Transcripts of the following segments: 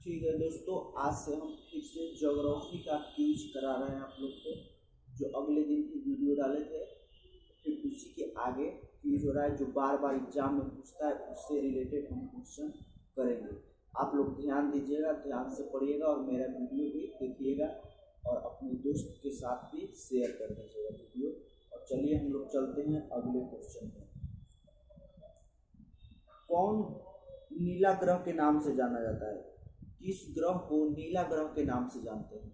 ठीक है दोस्तों, आज से हम फिर से ज्योग्राफी का क्विज करा रहे हैं आप लोग को। जो अगले दिन की वीडियो डाले थे, फिर उसी के आगे क्विज हो रहा है जो बार बार एग्जाम में पूछता है, उससे रिलेटेड हम क्वेश्चन करेंगे। आप लोग ध्यान दीजिएगा, ध्यान से पढ़िएगा और मेरा वीडियो भी देखिएगा और अपने दोस्त के साथ भी शेयर कर दीजिएगा वीडियो। और चलिए हम लोग चलते हैं अगले क्वेश्चन में। कौन नीला ग्रह के नाम से जाना जाता है? किस ग्रह को नीला ग्रह के नाम से जानते हैं?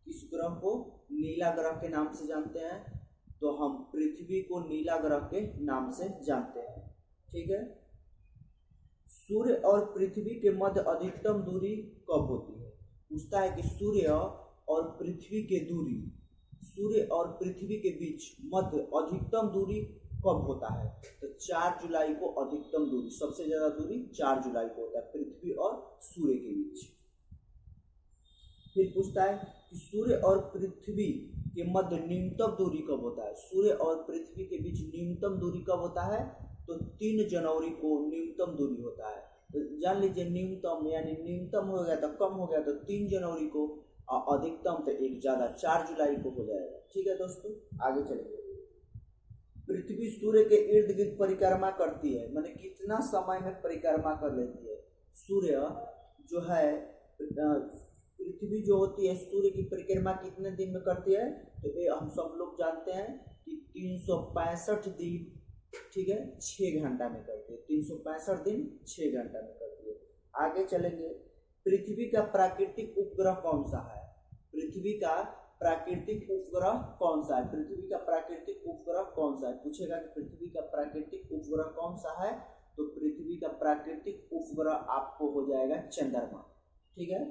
किस ग्रह को नीला ग्रह के नाम से जानते हैं? तो हम पृथ्वी को नीला ग्रह के नाम से जानते हैं। ठीक है। सूर्य और पृथ्वी के मध्य अधिकतम दूरी कब होती है? पूछता है कि सूर्य और पृथ्वी के दूरी, सूर्य और पृथ्वी के बीच मध्य अधिकतम दूरी कब होता है? तो 4 जुलाई को अधिकतम दूरी, सबसे ज्यादा दूरी 4 जुलाई को होता है पृथ्वी और सूर्य के बीच। फिर पूछता है कि सूर्य और पृथ्वी के मध्य न्यूनतम दूरी कब होता है? सूर्य और पृथ्वी के बीच न्यूनतम दूरी कब होता है? तो 3 जनवरी को न्यूनतम दूरी होता है। तो जान लीजिए न्यूनतम यानी न्यूनतम हो गया तो कम हो गया तो 3 जनवरी को, और अधिकतम तो एक ज्यादा 4 जुलाई को हो जाएगा। ठीक है दोस्तों, आगे चलेंगे। पृथ्वी सूर्य के इर्द गिर्द परिक्रमा करती है, माने कितना समय में परिक्रमा कर लेती है? सूर्य जो है, पृथ्वी जो होती है सूर्य की परिक्रमा कितने दिन में करती है? तो ये हम सब लोग जानते हैं कि 365 दिन, ठीक है, 6 घंटा में करती है। 365 दिन 6 घंटा में करती है। आगे चलेंगे। पृथ्वी का प्राकृतिक उपग्रह कौन सा है? पृथ्वी का प्राकृतिक उपग्रह कौन सा है? पृथ्वी का प्राकृतिक उपग्रह कौन सा है? पूछेगा कि पृथ्वी का प्राकृतिक उपग्रह कौन सा है? तो पृथ्वी का प्राकृतिक उपग्रह आपको हो जाएगा चंद्रमा। ठीक है।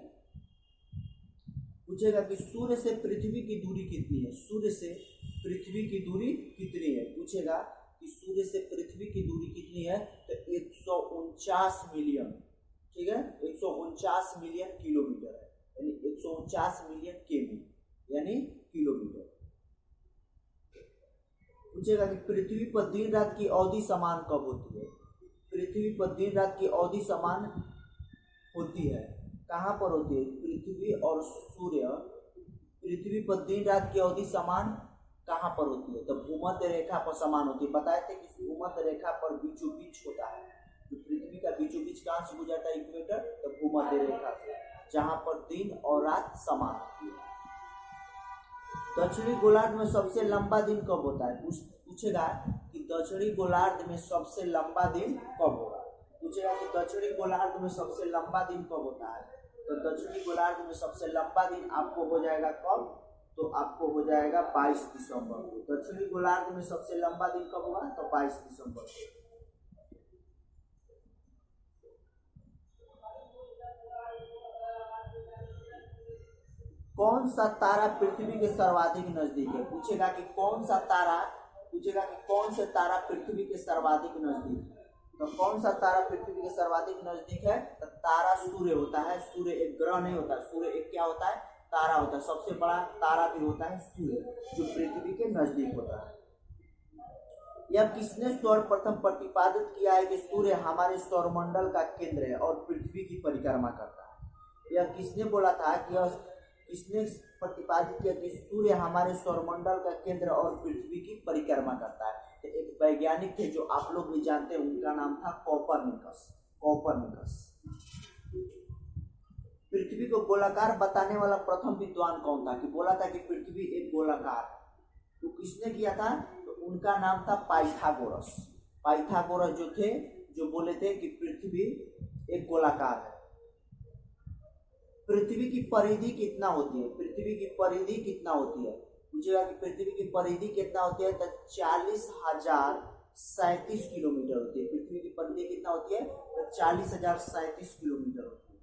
पूछेगा कि सूर्य से पृथ्वी की दूरी कितनी है? सूर्य से पृथ्वी की दूरी कितनी है? पूछेगा कि सूर्य से पृथ्वी की दूरी कितनी है? तो 149 मिलियन, ठीक है, 149 मिलियन किलोमीटर है, यानी 149 मिलियन केमी यानी किलोमीटर। पूछेगा कि पृथ्वी पर दिन रात की अवधि समान कब होती है? पृथ्वी पर दिन रात की अवधि समान होती है, कहाँ पर होती है? पृथ्वी और सूर्य, पृथ्वी पर दिन रात की अवधि समान कहाँ पर होती है? तो भूमध्य रेखा पर समान होती है। बताए थे कि भूमध्य रेखा पर बीचों बीच होता है। तो पृथ्वी का बीचों बीच कहाँ से गुजरता है इक्वेटर? तो भूमध्य रेखा से, जहाँ पर दिन और रात समान होती है। दक्षिणी गोलार्ध में सबसे लंबा दिन कब होता है? पूछेगा कि दक्षिणी गोलार्ध में सबसे लंबा दिन कब होगा? पूछेगा कि दक्षिणी गोलार्ध में सबसे लंबा दिन कब होता है? तो दक्षिणी गोलार्ध में सबसे लंबा दिन आपको हो जाएगा कब? तो आपको हो जाएगा 22 दिसंबर को। दक्षिणी गोलार्ध में सबसे लंबा दिन कब होगा? तो 22 दिसंबर को। कौन सा तारा पृथ्वी के सर्वाधिक नजदीक है? पूछेगा कि कौन सा तारा, पूछेगा कि कौन सा तारा पृथ्वी के सर्वाधिक नजदीक है? तो कौन सा तारा पृथ्वी के सर्वाधिक नजदीक है? तो तारा सूर्य होता है। सूर्य एक ग्रह नहीं होता, सूर्य एक क्या होता है? तारा होता है। सबसे बड़ा तारा भी होता है सूर्य, जो पृथ्वी के नजदीक होता है। यह किसने सर्वप्रथम प्रतिपादित किया है कि सूर्य हमारे सौरमंडल का केंद्र है और पृथ्वी की परिक्रमा करता है? यह किसने बोला था कि किसने प्रतिपादित किया कि सूर्य हमारे सौरमंडल का केंद्र और पृथ्वी की परिक्रमा करता है? तो एक वैज्ञानिक थे जो आप लोग भी जानते हैं, उनका नाम था कोपरनिकस। कोपरनिकस। पृथ्वी को गोलाकार बताने वाला प्रथम विद्वान कौन था? कि बोला था कि पृथ्वी एक गोलाकार है, तो किसने किया था? तो उनका नाम था पाइथागोरस। पाइथागोरस जो थे, जो बोले थे कि पृथ्वी एक गोलाकार है। पृथ्वी की परिधि कितना होती है? पृथ्वी की परिधि कितना होती है? पूछेगा कि पृथ्वी की परिधि कितना होती है? तो 40,037 किलोमीटर होती है। पृथ्वी की परिधि कितना होती है? तो 40,037 किलोमीटर होती है।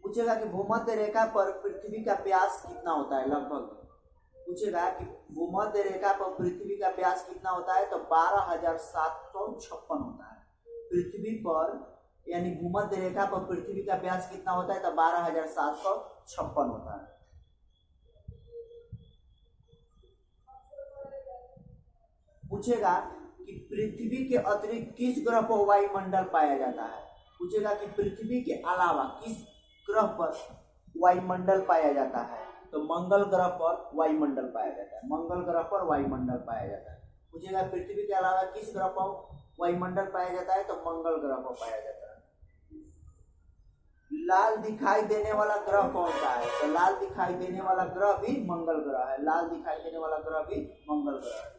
पूछेगा कि भूमध्य रेखा पर पृथ्वी का व्यास कितना होता है लगभग? पूछेगा कि भूमध्य रेखा पर पृथ्वी का व्यास कितना होता है? तो 12,756 होता है। पृथ्वी पर यानी भूमध्य रेखा पर पृथ्वी का व्यास कितना होता है? तो 12,756 होता है। पूछेगा कि पृथ्वी के अतिरिक्त किस ग्रह पर वायुमंडल पाया जाता है? पूछेगा कि पृथ्वी के अलावा किस ग्रह पर वायुमंडल पाया जाता है, तो मंगल ग्रह पर वायुमंडल पाया जाता है, मंगल ग्रह पर वायुमंडल पाया जाता है। पूछेगा पृथ्वी के अलावा किस ग्रह पर वायुमंडल पाया जाता है, तो मंगल ग्रह पर पाया जाता है। लाल दिखाई देने वाला ग्रह कौन सा है, तो लाल दिखाई देने वाला ग्रह भी मंगल ग्रह है, लाल दिखाई देने वाला ग्रह भी मंगल ग्रह है।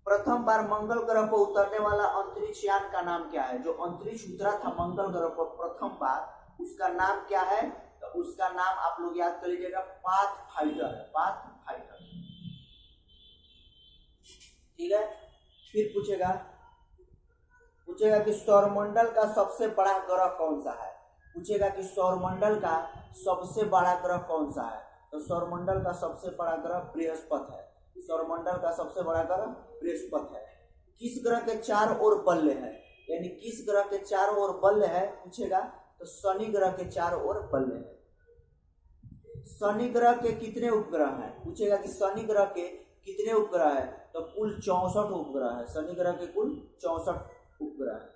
प्रथम बार मंगल ग्रह पर उतरने वाला अंतरिक्ष यान का नाम क्या है, जो अंतरिक्ष उतरा था मंगल ग्रह पर प्रथम बार, उसका नाम क्या है, तो उसका नाम आप लोग याद कर लीजिएगा, पाथफाइंडर है, पाथफाइंडर। ठीक है। फिर पूछेगा कि सौरमंडल का सबसे बड़ा ग्रह कौन सा है, पूछेगा कि सौरमंडल का सबसे बड़ा ग्रह कौन सा है, तो सौरमंडल का सबसे बड़ा ग्रह बृहस्पति है, सौरमंडल का सबसे बड़ा ग्रह बृहस्पति है। किस ग्रह के चारों ओर बल्ले है, यानी किस ग्रह के चारों ओर बल्ले है, पूछेगा तो शनि ग्रह के चारों ओर बल्ले है। शनि ग्रह के कितने उपग्रह हैं, पूछेगा कि शनि ग्रह के कितने उपग्रह है, तो कुल 64 उपग्रह है, शनि ग्रह के कुल 64 उपग्रह है।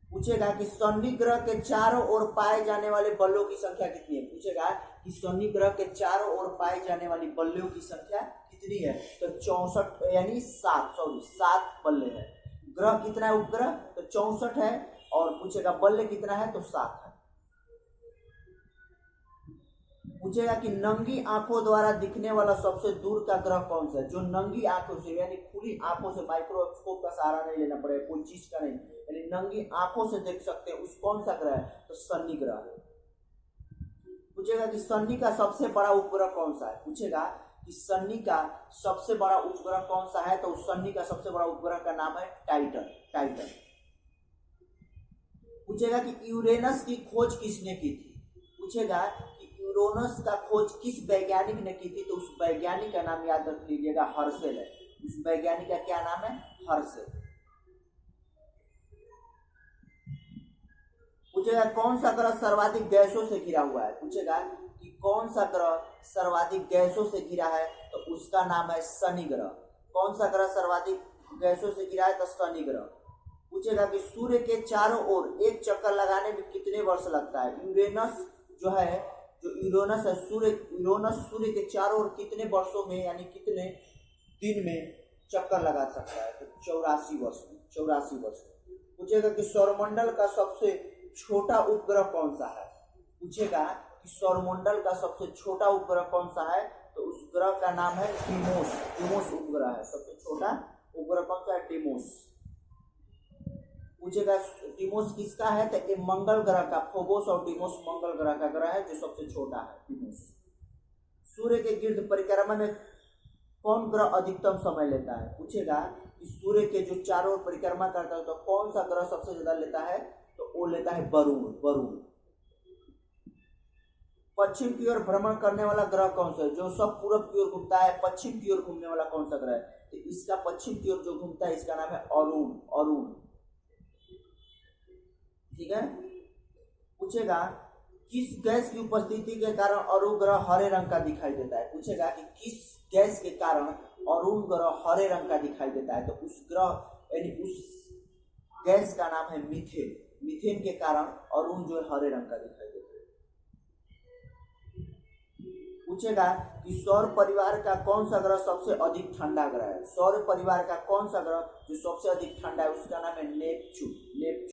पूछेगा कि शनि ग्रह के चारों ओर पाए जाने वाले बल्लों की संख्या कितनी है, पूछेगा कि शनि ग्रह के चारों ओर पाए जाने वाली बल्लों की संख्या कितनी है, तो 64 यानी 7 बल्ले है। ग्रह कितना है, उपग्रह तो 64 है, और पूछेगा बल्ले कितना है, तो 7 है। पूछेगा कि नंगी आंखों द्वारा दिखने वाला सबसे दूर का ग्रह कौन सा है, जो नंगी आंखों से यानी खुली आंखों से, माइक्रोस्कोप का सहारा नहीं लेना पड़ेगा, कोई चीज का नहीं, यानी नंगी आंखों से देख सकते हैं, उस कौन सा ग्रह है, तो शनि ग्रह है। पूछेगा कि शनि का सबसे बड़ा उपग्रह कौन सा है, पूछेगा कि शनि का सबसे बड़ा उपग्रह कौन सा है, तो शनि का सबसे बड़ा उपग्रह का नाम है टाइटन। पूछेगा कि यूरेनस की खोज किसने की थी, पूछेगा यूरेनस का खोज किस वैज्ञानिक ने की थी, तो उस वैज्ञानिक का नाम याद रख लीजिएगा, हर्शेल है। उस वैज्ञानिक का क्या नाम है, हर्शेल। पूछेगा कौन सा ग्रह सर्वाधिक गैसों से घिरा हुआ है, पूछेगा कि कौन सा ग्रह सर्वाधिक गैसों से घिरा है, तो उसका नाम है शनि ग्रह। कौन सा ग्रह सर्वाधिक गैसों से घिरा है, तो शनि ग्रह। पूछेगा कि सूर्य के चारों ओर एक चक्कर लगाने में कितने वर्ष लगता है, यूरेनस है सूर्य के चारों ओर कितने वर्षों में यानी कितने दिन में चक्कर लगा सकता है, तो 84 वर्ष। पूछेगा कि सौरमंडल का सबसे छोटा उपग्रह कौन सा है, पूछेगा कि सौरमंडल का सबसे छोटा उपग्रह कौन सा है, तो उस ग्रह का नाम है डिमोस उपग्रह है, सबसे छोटा उपग्रह कौन सा है, डिमोस। पूछेगा डिमोस किसका है, तो ये मंगल ग्रह का, फोबोस और डिमोस मंगल ग्रह का ग्रह है, जो सबसे छोटा है, डिमोस। सूर्य के गिर्द परिक्रमा में कौन ग्रह अधिकतम समय लेता है, पूछेगा कि सूर्य के जो चारों ओर परिक्रमा करता है, तो कौन सा ग्रह सबसे ज्यादा लेता है, तो वो लेता है वरुण। पश्चिम की ओर भ्रमण करने वाला ग्रह कौन सा है, जो सब पूरब की ओर घूमता है, पश्चिम की ओर घूमने वाला कौन सा ग्रह है, तो इसका पश्चिम की ओर जो घूमता है, इसका नाम है अरुण। ठीक है। पूछेगा किस गैस की उपस्थिति के कारण अरुण ग्रह हरे रंग का दिखाई देता है, पूछेगा कि किस गैस के कारण अरुण ग्रह हरे रंग का दिखाई देता है, तो उस ग्रह यानी उस गैस का नाम है मीथेन के कारण अरुण जो है हरे रंग का दिखाई देता है। पूछेगा कि सौर परिवार का कौन सा ग्रह सबसे अधिक ठंडा ग्रह है, सौर परिवार का कौन सा ग्रह जो सबसे अधिक ठंडा है, उसका नाम है नेपच्यून।